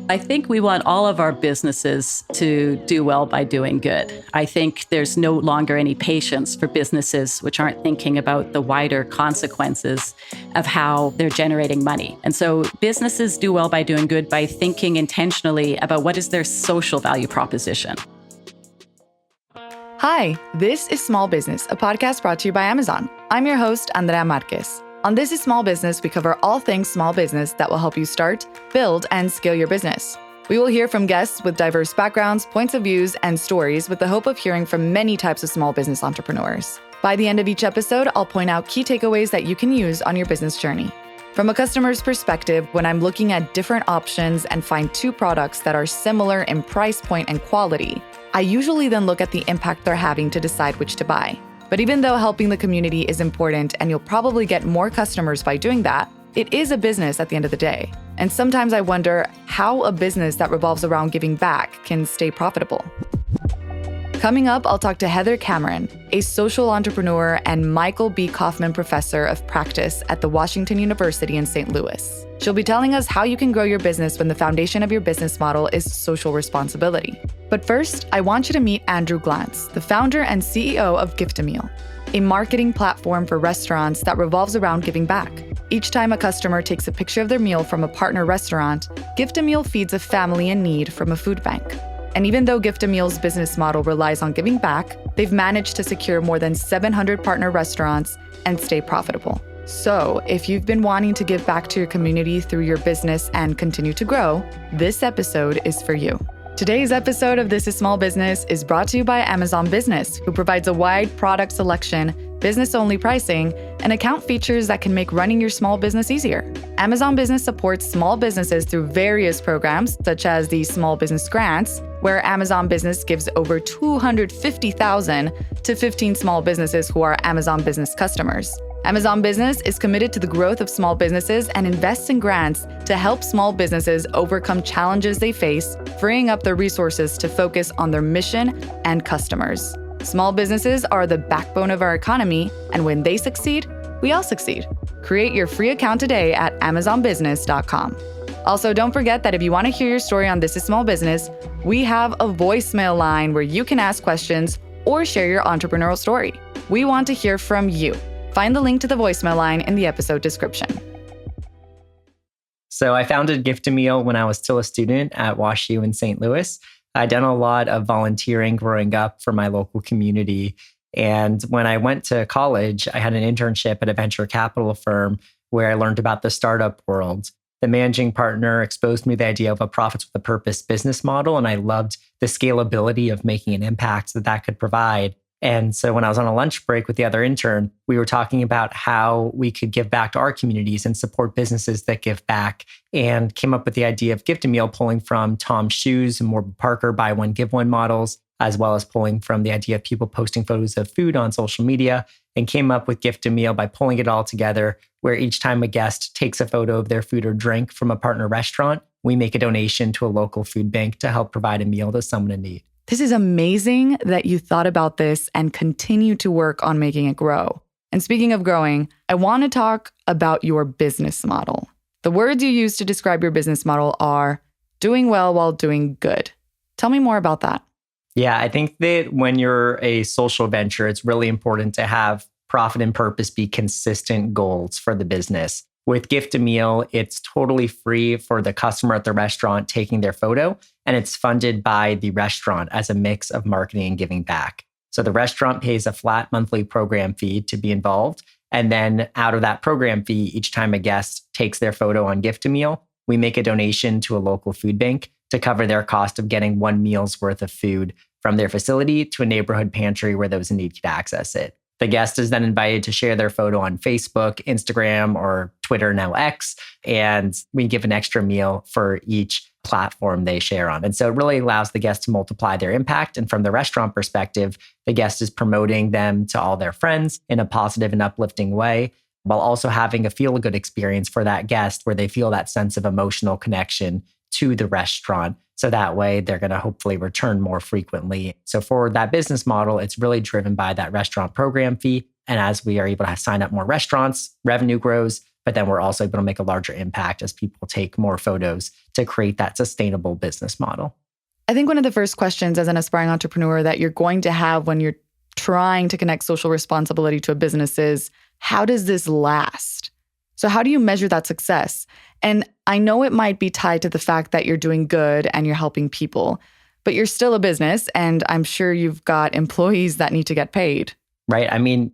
I think we want all of our businesses to do well by doing good. I think there's no longer any patience for businesses which aren't thinking about the wider consequences of how they're generating money. And so businesses do well by doing good by thinking intentionally about what is their social value proposition. Hi, this is Small Business, a podcast brought to you by Amazon. I'm your host, Andrea Marquez. On This is Small Business, we cover all things small business that will help you start, build, and scale your business. We will hear from guests with diverse backgrounds, points of views, and stories with the hope of hearing from many types of small business entrepreneurs. By the end of each episode, I'll point out key takeaways that you can use on your business journey. From a customer's perspective, when I'm looking at different options and find two products that are similar in price point and quality, I usually then look at the impact they're having to decide which to buy. But even though helping the community is important and you'll probably get more customers by doing that, it is a business at the end of the day. And sometimes I wonder how a business that revolves around giving back can stay profitable. Coming up, I'll talk to Heather Cameron, a social entrepreneur and Michael B. Kaufman Professor of Practice at the Washington University in St. Louis. She'll be telling us how you can grow your business when the foundation of your business model is social responsibility. But first, I want you to meet Andrew Glantz, the founder and CEO of GiftAMeal, a marketing platform for restaurants that revolves around giving back. Each time a customer takes a picture of their meal from a partner restaurant, GiftAMeal feeds a family in need from a food bank. And even though GiftAMeal's business model relies on giving back, they've managed to secure more than 700 partner restaurants and stay profitable. So, if you've been wanting to give back to your community through your business and continue to grow, this episode is for you. Today's episode of This is Small Business is brought to you by Amazon Business, who provides a wide product selection, business-only pricing, and account features that can make running your small business easier. Amazon Business supports small businesses through various programs, such as the Small Business Grants, where Amazon Business gives over $250,000 to 15 small businesses who are Amazon Business customers. Amazon Business is committed to the growth of small businesses and invests in grants to help small businesses overcome challenges they face, freeing up their resources to focus on their mission and customers. Small businesses are the backbone of our economy, and when they succeed, we all succeed. Create your free account today at amazonbusiness.com. Also, don't forget that if you want to hear your story on This is Small Business, we have a voicemail line where you can ask questions or share your entrepreneurial story. We want to hear from you. Find the link to the voicemail line in the episode description. So I founded GiftAMeal when I was still a student at WashU in St. Louis. I'd done a lot of volunteering growing up for my local community. And when I went to college, I had an internship at a venture capital firm where I learned about the startup world. The managing partner exposed me the idea of a profits with a purpose business model, and I loved the scalability of making an impact that could provide. And so when I was on a lunch break with the other intern, we were talking about how we could give back to our communities and support businesses that give back, and came up with the idea of GiftAMeal, pulling from Tom's Shoes and Warby Parker buy one, give one models, as well as pulling from the idea of people posting photos of food on social media, and came up with GiftAMeal by pulling it all together, where each time a guest takes a photo of their food or drink from a partner restaurant, we make a donation to a local food bank to help provide a meal to someone in need. This is amazing that you thought about this and continue to work on making it grow. And speaking of growing, I want to talk about your business model. The words you use to describe your business model are doing well while doing good. Tell me more about that. Yeah, I think that when you're a social venture, it's really important to have profit and purpose be consistent goals for the business. With GiftAMeal, it's totally free for the customer at the restaurant taking their photo, and it's funded by the restaurant as a mix of marketing and giving back. So the restaurant pays a flat monthly program fee to be involved, and then out of that program fee, each time a guest takes their photo on GiftAMeal, we make a donation to a local food bank to cover their cost of getting one meal's worth of food from their facility to a neighborhood pantry where those in need could access it. The guest is then invited to share their photo on Facebook, Instagram, or Twitter, now X, and we give an extra meal for each platform they share on. And so it really allows the guest to multiply their impact. And from the restaurant perspective, the guest is promoting them to all their friends in a positive and uplifting way, while also having a feel-good experience for that guest where they feel that sense of emotional connection to the restaurant. So that way they're going to hopefully return more frequently. So for that business model, it's really driven by that restaurant program fee. And as we are able to sign up more restaurants, revenue grows, but then we're also able to make a larger impact as people take more photos to create that sustainable business model. I think one of the first questions as an aspiring entrepreneur that you're going to have when you're trying to connect social responsibility to a business is, how does this last? So how do you measure that success? And I know it might be tied to the fact that you're doing good and you're helping people, but you're still a business, and I'm sure you've got employees that need to get paid. Right. I mean,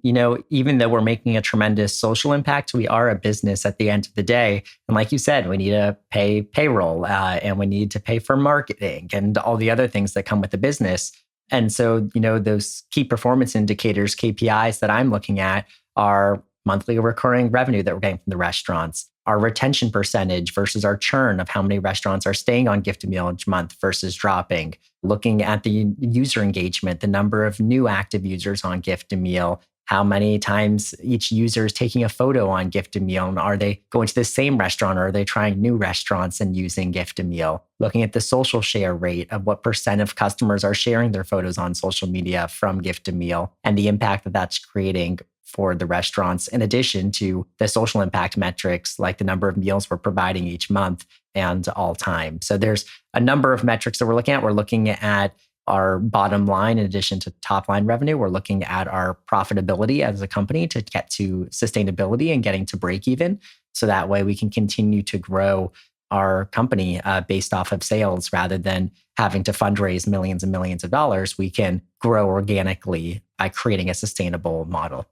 even though we're making a tremendous social impact, we are a business at the end of the day. And like you said, we need to pay payroll and we need to pay for marketing and all the other things that come with the business. And so, those key performance indicators, KPIs that I'm looking at are monthly recurring revenue that we're getting from the restaurants, our retention percentage versus our churn of how many restaurants are staying on GiftAMeal each month versus dropping, looking at the user engagement, the number of new active users on GiftAMeal, how many times each user is taking a photo on GiftAMeal, and are they going to the same restaurant or are they trying new restaurants and using GiftAMeal, looking at the social share rate of what percent of customers are sharing their photos on social media from GiftAMeal and the impact that that's creating for the restaurants, in addition to the social impact metrics like the number of meals we're providing each month and all time. So there's a number of metrics that we're looking at. We're looking at our bottom line in addition to top line revenue. We're looking at our profitability as a company to get to sustainability and getting to break even. So that way we can continue to grow our company based off of sales rather than having to fundraise millions and millions of dollars. We can grow organically by creating a sustainable model.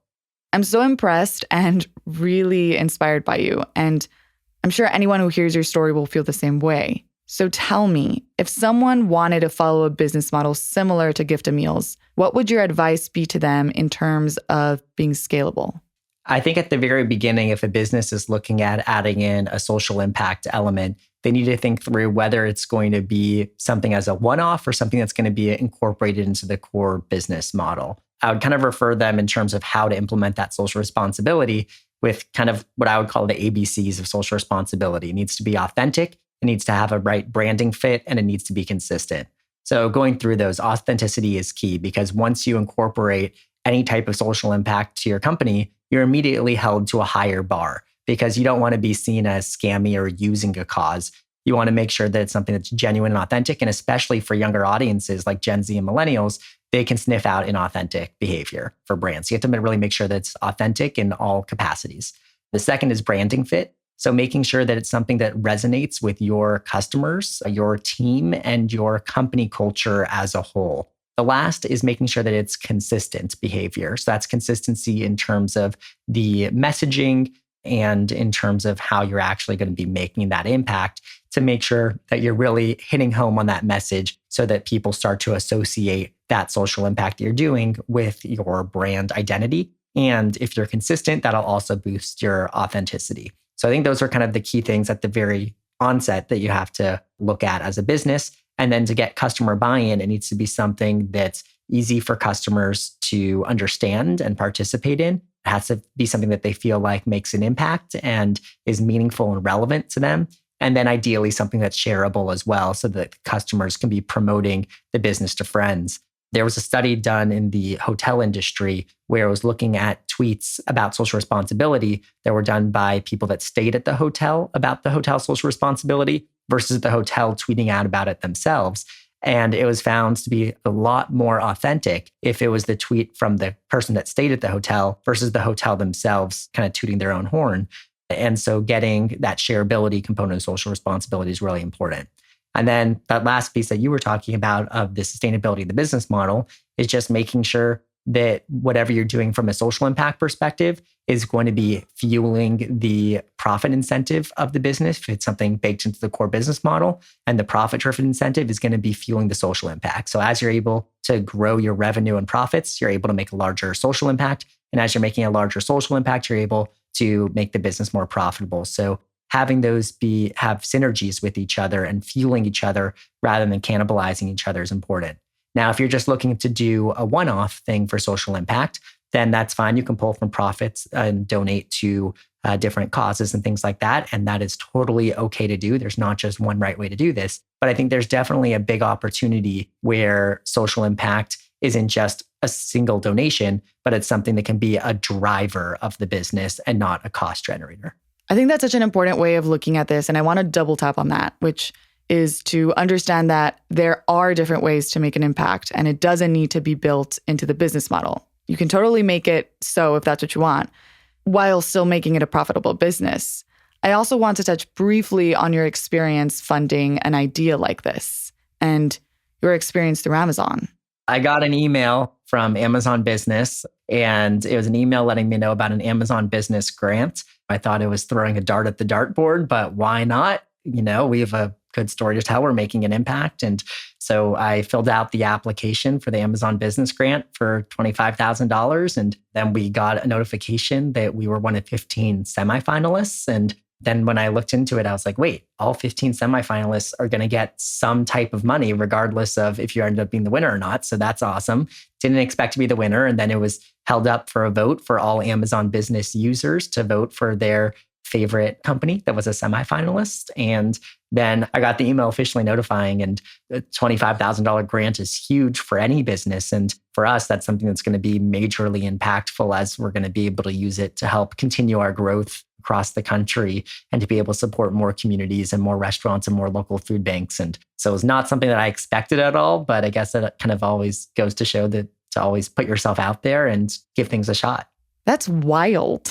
I'm so impressed and really inspired by you. And I'm sure anyone who hears your story will feel the same way. So tell me, if someone wanted to follow a business model similar to GiftAMeal's, what would your advice be to them in terms of being scalable? I think at the very beginning, if a business is looking at adding in a social impact element, they need to think through whether it's going to be something as a one-off or something that's going to be incorporated into the core business model. I would kind of refer them in terms of how to implement that social responsibility with kind of what I would call the ABCs of social responsibility. It needs to be authentic, it needs to have a right branding fit, and it needs to be consistent. So going through those, authenticity is key because once you incorporate any type of social impact to your company, you're immediately held to a higher bar because you don't want to be seen as scammy or using a cause. You want to make sure that it's something that's genuine and authentic. And especially for younger audiences like Gen Z and millennials, they can sniff out inauthentic behavior for brands. You have to really make sure that it's authentic in all capacities. The second is branding fit. So making sure that it's something that resonates with your customers, your team, and your company culture as a whole. The last is making sure that it's consistent behavior. So that's consistency in terms of the messaging and in terms of how you're actually going to be making that impact to make sure that you're really hitting home on that message so that people start to associate that social impact you're doing with your brand identity. And if you're consistent, that'll also boost your authenticity. So I think those are kind of the key things at the very onset that you have to look at as a business. And then to get customer buy-in, it needs to be something that's easy for customers to understand and participate in. It has to be something that they feel like makes an impact and is meaningful and relevant to them. And then ideally something that's shareable as well so that customers can be promoting the business to friends. There was a study done in the hotel industry where it was looking at tweets about social responsibility that were done by people that stayed at the hotel about the hotel social responsibility versus the hotel tweeting out about it themselves. And it was found to be a lot more authentic if it was the tweet from the person that stayed at the hotel versus the hotel themselves kind of tooting their own horn. And so getting that shareability component of social responsibility is really important. And then that last piece that you were talking about of the sustainability of the business model is just making sure that whatever you're doing from a social impact perspective is going to be fueling the profit incentive of the business. If it's something baked into the core business model, and the profit-driven incentive is going to be fueling the social impact. So as you're able to grow your revenue and profits, you're able to make a larger social impact. And as you're making a larger social impact, you're able to make the business more profitable. So having those have synergies with each other and fueling each other rather than cannibalizing each other is important. Now, if you're just looking to do a one-off thing for social impact, then that's fine. You can pull from profits and donate to different causes and things like that. And that is totally okay to do. There's not just one right way to do this. But I think there's definitely a big opportunity where social impact isn't just a single donation, but it's something that can be a driver of the business and not a cost generator. I think that's such an important way of looking at this. And I want to double tap on that, which is to understand that there are different ways to make an impact and it doesn't need to be built into the business model. You can totally make it so if that's what you want, while still making it a profitable business. I also want to touch briefly on your experience funding an idea like this and your experience through Amazon. I got an email from Amazon Business, and it was an email letting me know about an Amazon Business grant. I thought it was throwing a dart at the dartboard, but why not? We have a good story to tell. We're making an impact. And so I filled out the application for the Amazon Business Grant for $25,000. And then we got a notification that we were one of 15 semifinalists. And then when I looked into it, I was like, wait, all 15 semifinalists are going to get some type of money, regardless of if you ended up being the winner or not. So that's awesome. Didn't expect to be the winner. And then it was held up for a vote for all Amazon Business users to vote for their favorite company that was a semifinalist. And then I got the email officially notifying, and the $25,000 grant is huge for any business. And for us, that's something that's going to be majorly impactful, as we're going to be able to use it to help continue our growth across the country and to be able to support more communities and more restaurants and more local food banks. And so it's not something that I expected at all, but I guess that kind of always goes to show that to always put yourself out there and give things a shot. That's wild.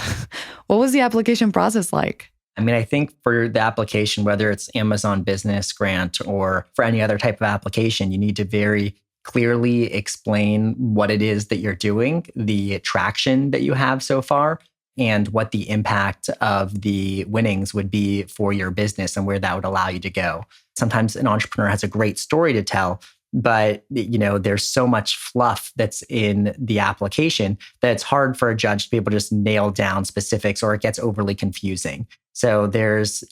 What was the application process like? I think for the application, whether it's Amazon Business Grant or for any other type of application, you need to very clearly explain what it is that you're doing, the traction that you have so far, and what the impact of the winnings would be for your business and where that would allow you to go. Sometimes an entrepreneur has a great story to tell, but there's so much fluff that's in the application that it's hard for a judge to be able to just nail down specifics, or it gets overly confusing. So there's,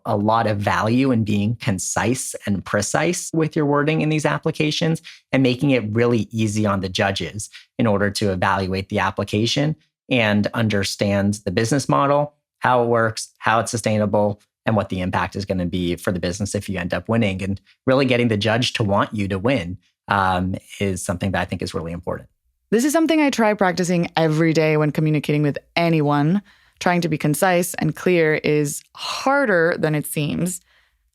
a lot of value in being concise and precise with your wording in these applications and making it really easy on the judges in order to evaluate the application and understand the business model, how it works, how it's sustainable, and what the impact is going to be for the business if you end up winning. And really getting the judge to want you to win is something that I think is really important. This is something I try practicing every day when communicating with anyone. Trying to be concise and clear is harder than it seems.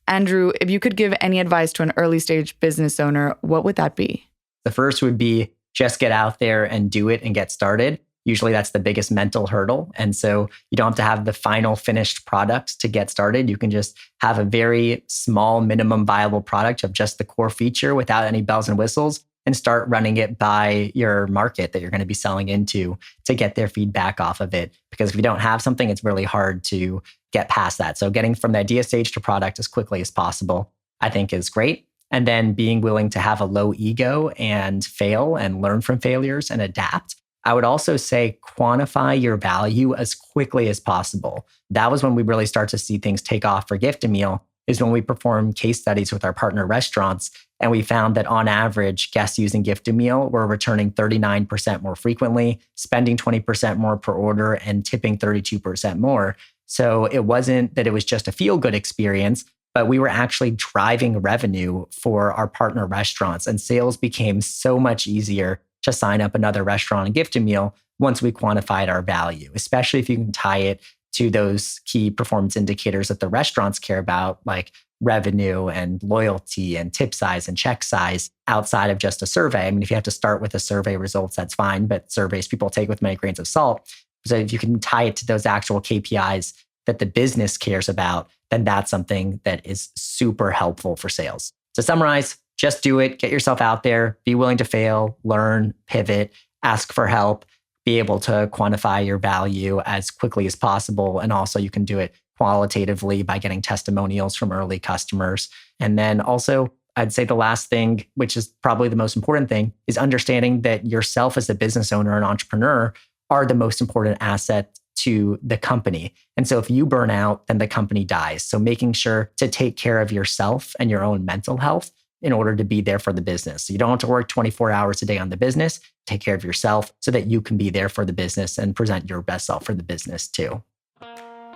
Andrew, if you could give any advice to an early stage business owner, what would that be? The first would be just get out there and do it and get started. Usually that's the biggest mental hurdle. And so you don't have to have the final finished product to get started. You can just have a very small minimum viable product of just the core feature without any bells and whistles, and start running it by your market that you're going to be selling into to get their feedback off of it. Because if you don't have something, it's really hard to get past that. So getting from the idea stage to product as quickly as possible, I think is great. And then being willing to have a low ego and fail and learn from failures and adapt. I would also say quantify your value as quickly as possible. That was when we really start to see things take off for GiftAMeal, is when we performed case studies with our partner restaurants. And we found that on average, guests using GiftAMeal were returning 39% more frequently, spending 20% more per order, and tipping 32% more. So it wasn't that it was just a feel-good experience, but we were actually driving revenue for our partner restaurants. And sales became so much easier to sign up another restaurant and GiftAMeal once we quantified our value, especially if you can tie it to those key performance indicators that the restaurants care about, like revenue and loyalty and tip size and check size, outside of just a survey. If you have to start with the survey results, that's fine, but surveys people take with many grains of salt. So if you can tie it to those actual KPIs that the business cares about, then that's something that is super helpful for sales. To summarize, just do it, get yourself out there, be willing to fail, learn, pivot, ask for help, be able to quantify your value as quickly as possible. And also you can do it qualitatively by getting testimonials from early customers. And then also, I'd say the last thing, which is probably the most important thing, is understanding that yourself as a business owner and entrepreneur are the most important asset to the company. And so if you burn out, then the company dies. So making sure to take care of yourself and your own mental health in order to be there for the business. So you don't have to work 24 hours a day on the business. Take care of yourself so that you can be there for the business and present your best self for the business too.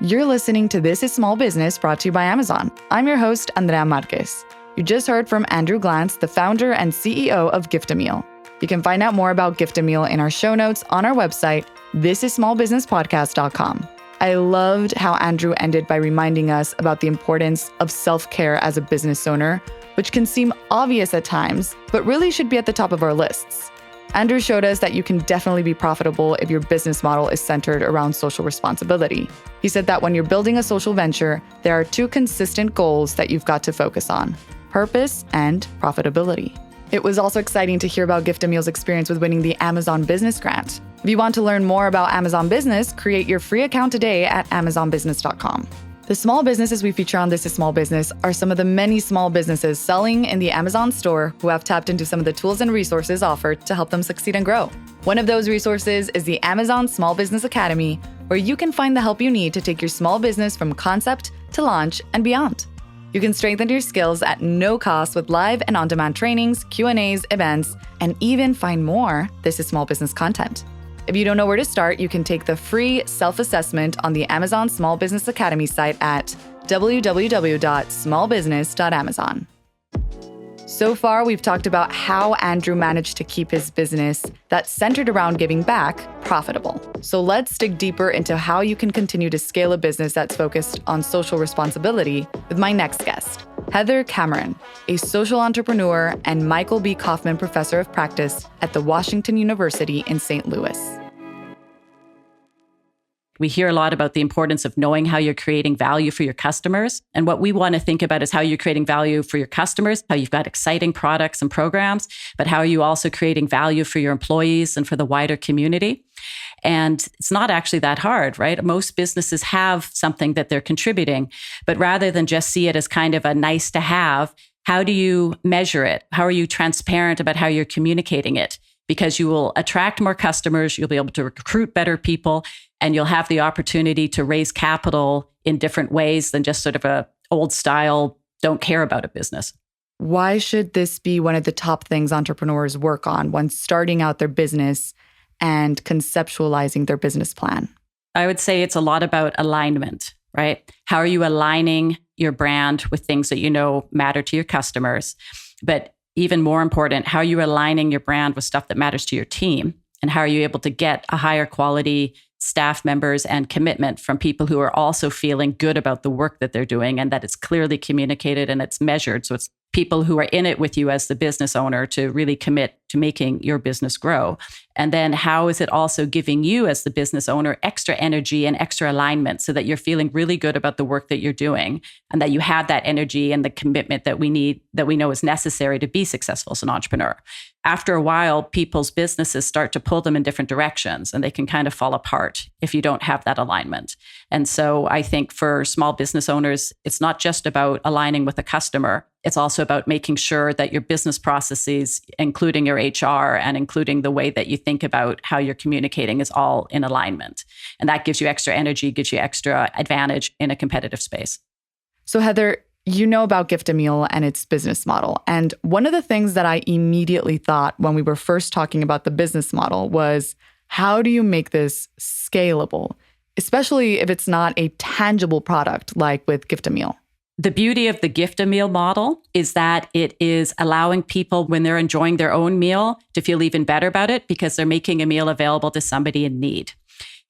You're listening to This is Small Business, brought to you by Amazon. I'm your host, Andrea Marquez. You just heard from Andrew Glantz, the founder and CEO of GiftAMeal. You can find out more about GiftAMeal in our show notes on our website, thisissmallbusinesspodcast.com. I loved how Andrew ended by reminding us about the importance of self-care as a business owner, which can seem obvious at times, but really should be at the top of our lists. Andrew showed us that you can definitely be profitable if your business model is centered around social responsibility. He said that when you're building a social venture, there are two consistent goals that you've got to focus on: purpose and profitability. It was also exciting to hear about GiftAMeal's experience with winning the Amazon Business Grant. If you want to learn more about Amazon Business, create your free account today at amazonbusiness.com. The small businesses we feature on This is Small Business are some of the many small businesses selling in the Amazon store who have tapped into some of the tools and resources offered to help them succeed and grow. One of those resources is the Amazon Small Business Academy, where you can find the help you need to take your small business from concept to launch and beyond. You can strengthen your skills at no cost with live and on-demand trainings, Q&As, events, and even find more This is Small Business content. If you don't know where to start, you can take the free self-assessment on the Amazon Small Business Academy site at www.smallbusiness.amazon. So far, we've talked about how Andrew managed to keep his business that's centered around giving back profitable. So let's dig deeper into how you can continue to scale a business that's focused on social responsibility with my next guest, Heather Cameron, a social entrepreneur and Michael B. Kaufman Professor of Practice at the Washington University in St. Louis. We hear a lot about the importance of knowing how you're creating value for your customers. And what we want to think about is how you're creating value for your customers, how you've got exciting products and programs, but how are you also creating value for your employees and for the wider community? And it's not actually that hard, right? Most businesses have something that they're contributing, but rather than just see it as kind of a nice to have, how do you measure it? How are you transparent about how you're communicating it? Because you will attract more customers, you'll be able to recruit better people, and you'll have the opportunity to raise capital in different ways than just sort of a old style, don't care about a business. Why should this be one of the top things entrepreneurs work on when starting out their business and conceptualizing their business plan? I would say it's a lot about alignment, right? How are you aligning your brand with things that you know matter to your customers? But even more important, how are you aligning your brand with stuff that matters to your team? And how are you able to get a higher quality staff members and commitment from people who are also feeling good about the work that they're doing and that it's clearly communicated and it's measured. So it's people who are in it with you as the business owner to really commit to making your business grow. And then how is it also giving you as the business owner extra energy and extra alignment so that you're feeling really good about the work that you're doing and that you have that energy and the commitment that we need, that we know is necessary to be successful as an entrepreneur. After a while, people's businesses start to pull them in different directions and they can kind of fall apart if you don't have that alignment. And so I think for small business owners, it's not just about aligning with the customer. It's also about making sure that your business processes, including your HR and including the way that you think about how you're communicating, is all in alignment. And that gives you extra energy, gives you extra advantage in a competitive space. So Heather, you know about GiftAMeal and its business model. And one of the things that I immediately thought when we were first talking about the business model was, how do you make this scalable, especially if it's not a tangible product like with GiftAMeal? The beauty of the GiftAMeal model is that it is allowing people, when they're enjoying their own meal, to feel even better about it because they're making a meal available to somebody in need.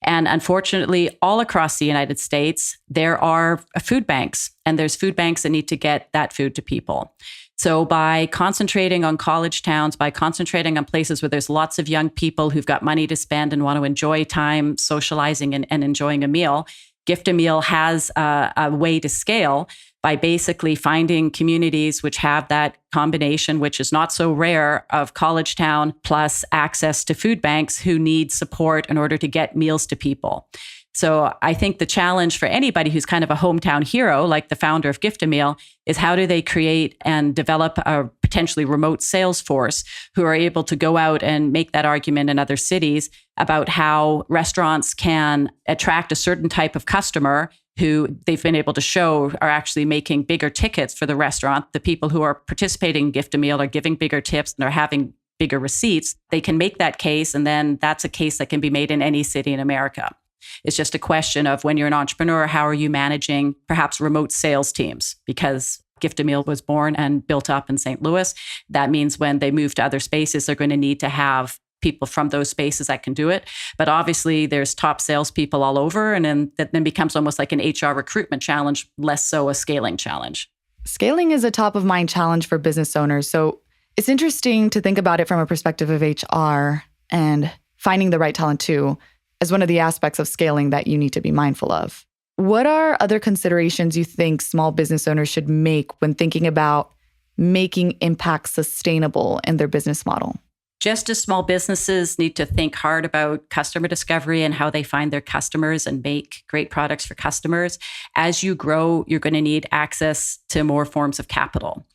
And unfortunately, all across the United States, there are food banks, and there's food banks that need to get that food to people. So by concentrating on college towns, by concentrating on places where there's lots of young people who've got money to spend and want to enjoy time socializing and enjoying a meal, GiftAMeal has a way to scale by basically finding communities which have that combination, which is not so rare, of college town plus access to food banks who need support in order to get meals to people. So I think the challenge for anybody who's kind of a hometown hero, like the founder of GiftAMeal, is how do they create and develop a potentially remote sales force who are able to go out and make that argument in other cities about how restaurants can attract a certain type of customer who they've been able to show are actually making bigger tickets for the restaurant. The people who are participating in GiftAMeal are giving bigger tips and are having bigger receipts. They can make that case, and then that's a case that can be made in any city in America. It's just a question of, when you're an entrepreneur, how are you managing perhaps remote sales teams? Because GiftAMeal was born and built up in St. Louis. That means when they move to other spaces, they're going to need to have people from those spaces that can do it. But obviously there's top salespeople all over, and then that then becomes almost like an HR recruitment challenge, less so a scaling challenge. Scaling is a top of mind challenge for business owners. So it's interesting to think about it from a perspective of HR and finding the right talent too, as one of the aspects of scaling that you need to be mindful of. What are other considerations you think small business owners should make when thinking about making impact sustainable in their business model? Just as small businesses need to think hard about customer discovery and how they find their customers and make great products for customers, as you grow, you're going to need access to more forms of capital,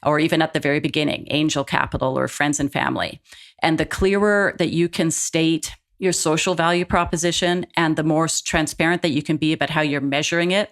or even at the very beginning, angel capital or friends and family. And the clearer that you can state your social value proposition and the more transparent that you can be about how you're measuring it,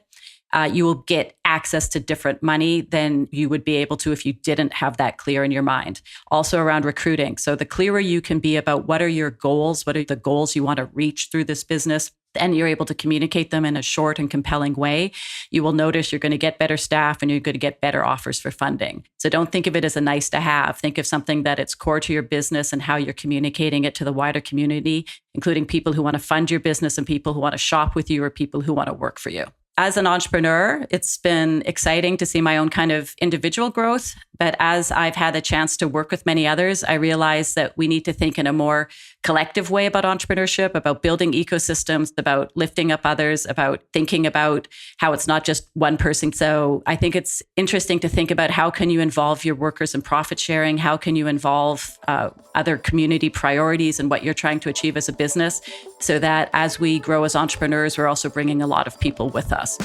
you will get access to different money than you would be able to if you didn't have that clear in your mind. Also around recruiting. So the clearer you can be about what are your goals, what are the goals you want to reach through this business, and you're able to communicate them in a short and compelling way, you will notice you're going to get better staff and you're going to get better offers for funding. So don't think of it as a nice to have. Think of something that it's core to your business and how you're communicating it to the wider community, including people who want to fund your business and people who want to shop with you or people who want to work for you. As an entrepreneur, it's been exciting to see my own kind of individual growth. But as I've had the chance to work with many others, I realized that we need to think in a more collective way about entrepreneurship, about building ecosystems, about lifting up others, about thinking about how it's not just one person. So I think it's interesting to think about how can you involve your workers in profit sharing? How can you involve other community priorities and what you're trying to achieve as a business, so that as we grow as entrepreneurs, we're also bringing a lot of people with us.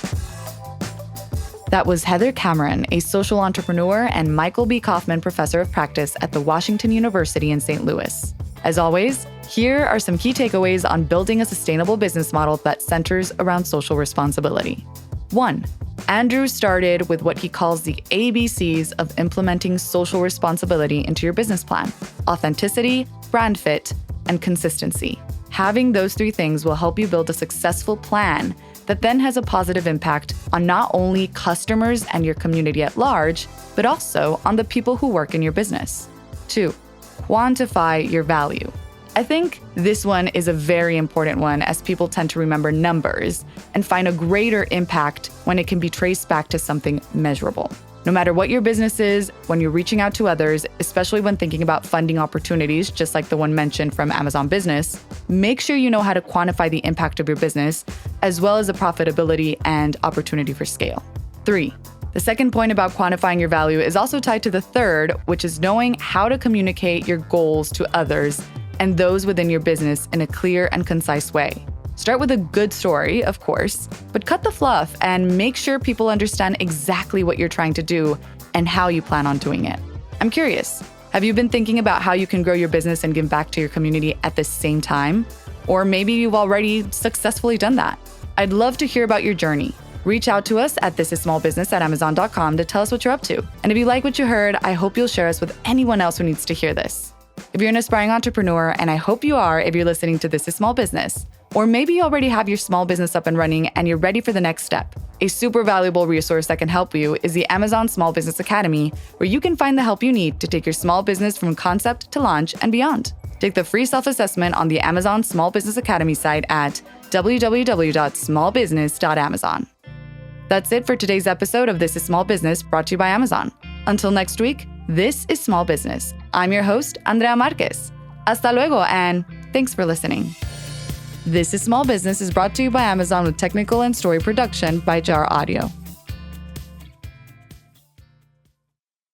That was Heather Cameron, a social entrepreneur and Michael B. Kaufman Professor of Practice at the Washington University in St. Louis. As always, here are some key takeaways on building a sustainable business model that centers around social responsibility. 1. Andrew started with what he calls the ABCs of implementing social responsibility into your business plan: authenticity, brand fit, and consistency. Having those three things will help you build a successful plan that then has a positive impact on not only customers and your community at large, but also on the people who work in your business. 2, quantify your value. I think this one is a very important one, as people tend to remember numbers and find a greater impact when it can be traced back to something measurable. No matter what your business is, when you're reaching out to others, especially when thinking about funding opportunities, just like the one mentioned from Amazon Business, make sure you know how to quantify the impact of your business, as well as the profitability and opportunity for scale. 3, the second point about quantifying your value is also tied to the third, which is knowing how to communicate your goals to others and those within your business in a clear and concise way. Start with a good story, of course, but cut the fluff and make sure people understand exactly what you're trying to do and how you plan on doing it. I'm curious, have you been thinking about how you can grow your business and give back to your community at the same time? Or maybe you've already successfully done that. I'd love to hear about your journey. Reach out to us at thisissmallbusiness@amazon.com to tell us what you're up to. And if you like what you heard, I hope you'll share us with anyone else who needs to hear this. If you're an aspiring entrepreneur, and I hope you are if you're listening to This is Small Business, or maybe you already have your small business up and running and you're ready for the next step, a super valuable resource that can help you is the Amazon Small Business Academy, where you can find the help you need to take your small business from concept to launch and beyond. Take the free self-assessment on the Amazon Small Business Academy site at www.smallbusiness.amazon. That's it for today's episode of This is Small Business, brought to you by Amazon. Until next week, this is Small Business. I'm your host, Andrea Marquez. Hasta luego, and thanks for listening. This is Small Business is brought to you by Amazon with technical and story production by Jar Audio.